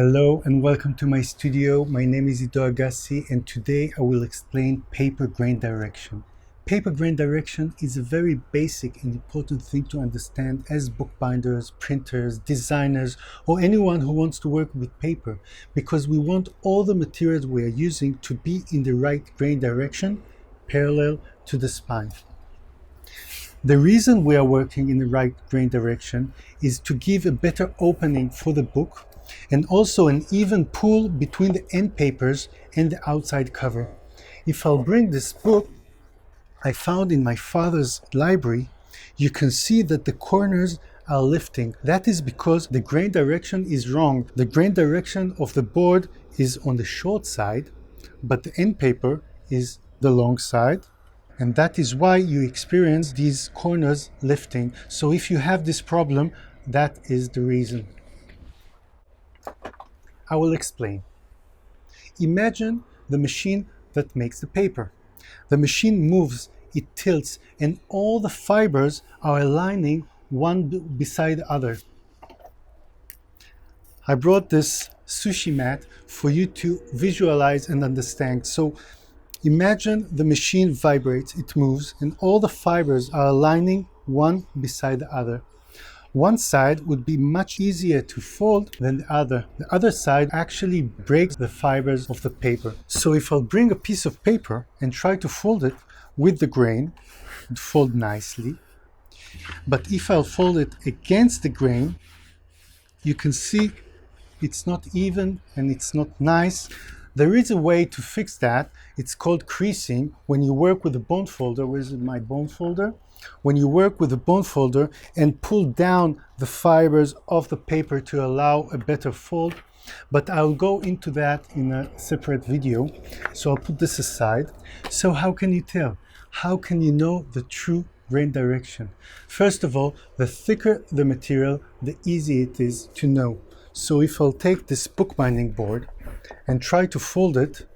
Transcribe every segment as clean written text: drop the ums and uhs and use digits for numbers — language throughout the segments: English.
Hello and welcome to my studio. My name is Ido Agassi and today I will explain paper grain direction. Paper grain direction is a very basic and important thing to understand as bookbinders, printers, designers, or anyone who wants to work with paper, because we want all the materials we are using to be in the right grain direction, parallel to the spine. The reason we are working in the right grain direction is to give a better opening for the book and also an even pull between the end papers and the outside cover. If I'll bring this book I found in my father's library, you can see that the corners are lifting. That is because the grain direction is wrong. The grain direction of the board is on the short side, but the end paper is the long side. And that is why you experience these corners lifting. So if you have this problem, that is the reason. I will explain. Imagine the machine that makes the paper. The machine moves, it tilts, and all the fibers are aligning one beside the other. I brought this sushi mat for you to visualize and understand. So imagine the machine vibrates, it moves, and all the fibers are aligning one beside the other. One side would be much easier to fold than the other. The other side actually breaks the fibers of the paper. So if I'll bring a piece of paper and try to fold it with the grain, it would fold nicely. But if I'll fold it against the grain, you can see it's not even and it's not nice. There is a way to fix that. It's called creasing. When you work with a bone folder, where's my bone folder? When you work with a bone folder and pull down the fibers of the paper to allow a better fold, but I'll go into that in a separate video. So I'll put this aside. So how can you tell? How can you know the true grain direction? First of all, the thicker the material, the easier it is to know. So if I'll take this bookbinding board and try to fold it,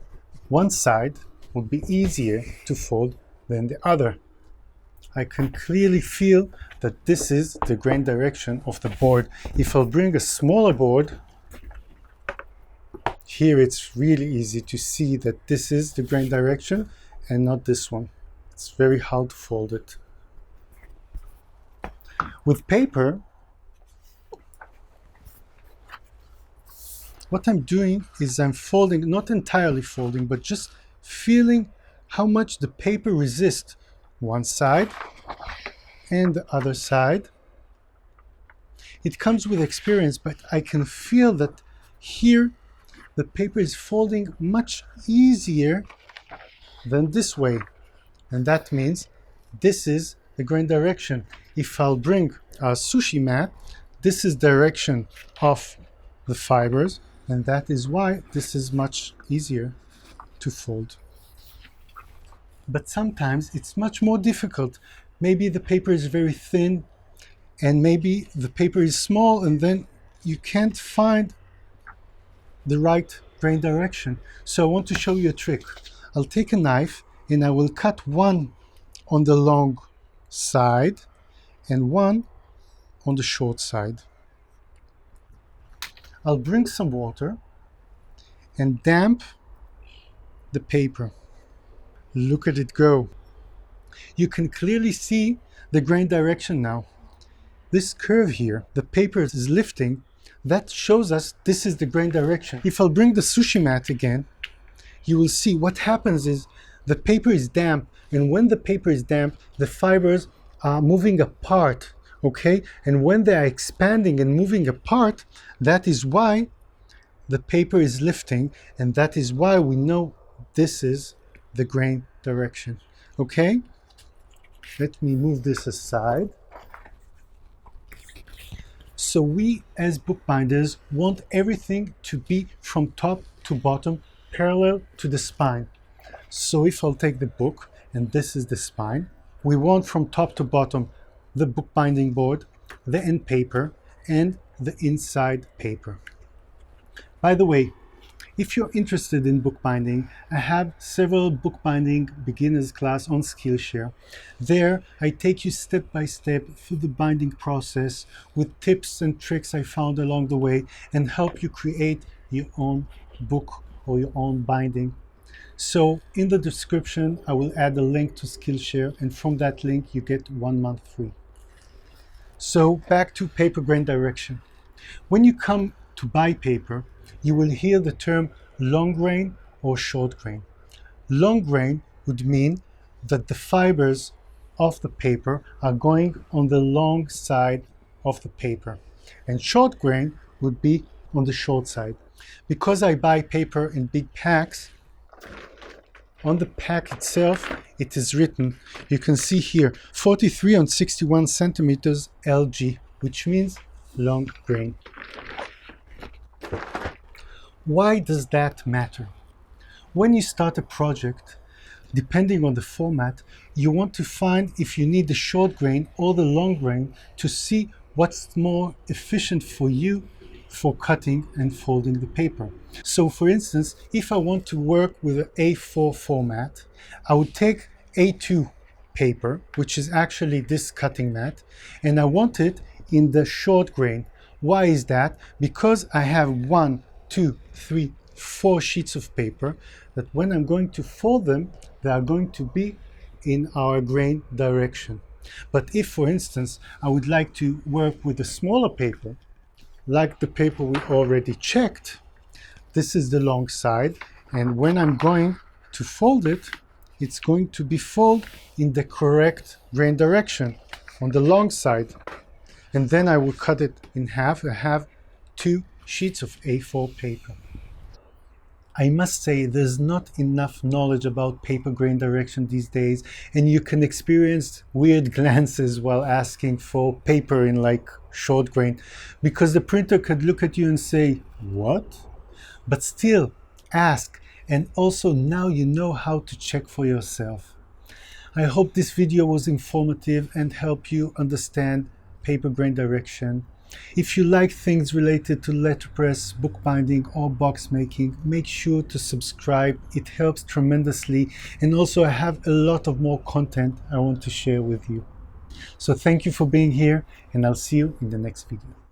one side will be easier to fold than the other. I can clearly feel that this is the grain direction of the board. If I'll bring a smaller board, here it's really easy to see that this is the grain direction and not this one. It's very hard to fold it. With paper, what I'm doing is I'm folding, not entirely folding, but just feeling how much the paper resists one side and the other side. It comes with experience, but I can feel that here the paper is folding much easier than this way. And that means this is the grain direction. If I'll bring a sushi mat, this is direction of the fibers, and that is why this is much easier to fold. But sometimes it's much more difficult. Maybe the paper is very thin and maybe the paper is small and then you can't find the right grain direction. So I want to show you a trick. I'll take a knife and I will cut one on the long side and one on the short side. I'll bring some water and damp the paper. Look at it go. You can clearly see the grain direction now. This curve here, the paper is lifting, that shows us this is the grain direction. If I'll bring the sushi mat again, you will see what happens is the paper is damp, and when the paper is damp, the fibers are moving apart, okay? And when they are expanding and moving apart, that is why the paper is lifting, and that is why we know this is the grain direction. Okay, let me move this aside. So we as bookbinders want everything to be from top to bottom parallel to the spine. So if I'll take the book and this is the spine, we want from top to bottom the bookbinding board, the end paper, and the inside paper. By the way, If you're interested in bookbinding, I have several bookbinding beginners class on Skillshare. There, I take you step by step through the binding process with tips and tricks I found along the way and help you create your own book or your own binding. So in the description, I will add a link to Skillshare, and from that link, you get 1 month free. So back to paper grain direction. When you come to buy paper, you will hear the term long grain or short grain. Long grain would mean that the fibers of the paper are going on the long side of the paper, and short grain would be on the short side. Because I buy paper in big packs, on the pack itself, it is written, you can see here, 43 on 61 centimeters LG, which means long grain. Why does that matter? When you start a project, depending on the format, you want to find if you need the short grain or the long grain to see what's more efficient for you for cutting and folding the paper. So for instance, if I want to work with an A4 format, I would take A2 paper, which is actually this cutting mat, and I want it in the short grain. Why is that? Because I have 1, 2, 3, 4 sheets of paper that when I'm going to fold them, they are going to be in our grain direction. But if, for instance, I would like to work with a smaller paper, like the paper we already checked, this is the long side, and when I'm going to fold it, it's going to be folded in the correct grain direction on the long side. And then I will cut it in half. I have 2 sheets of A4 paper. I must say there's not enough knowledge about paper grain direction these days, and you can experience weird glances while asking for paper in like short grain, because the printer could look at you and say, "What?" But still, ask, and also now you know how to check for yourself. I hope this video was informative and helped you understand paper grain direction. If you like things related to letterpress, bookbinding, or box making, make sure to subscribe. It helps tremendously, and also I have a lot of more content I want to share with you. So thank you for being here, and I'll see you in the next video.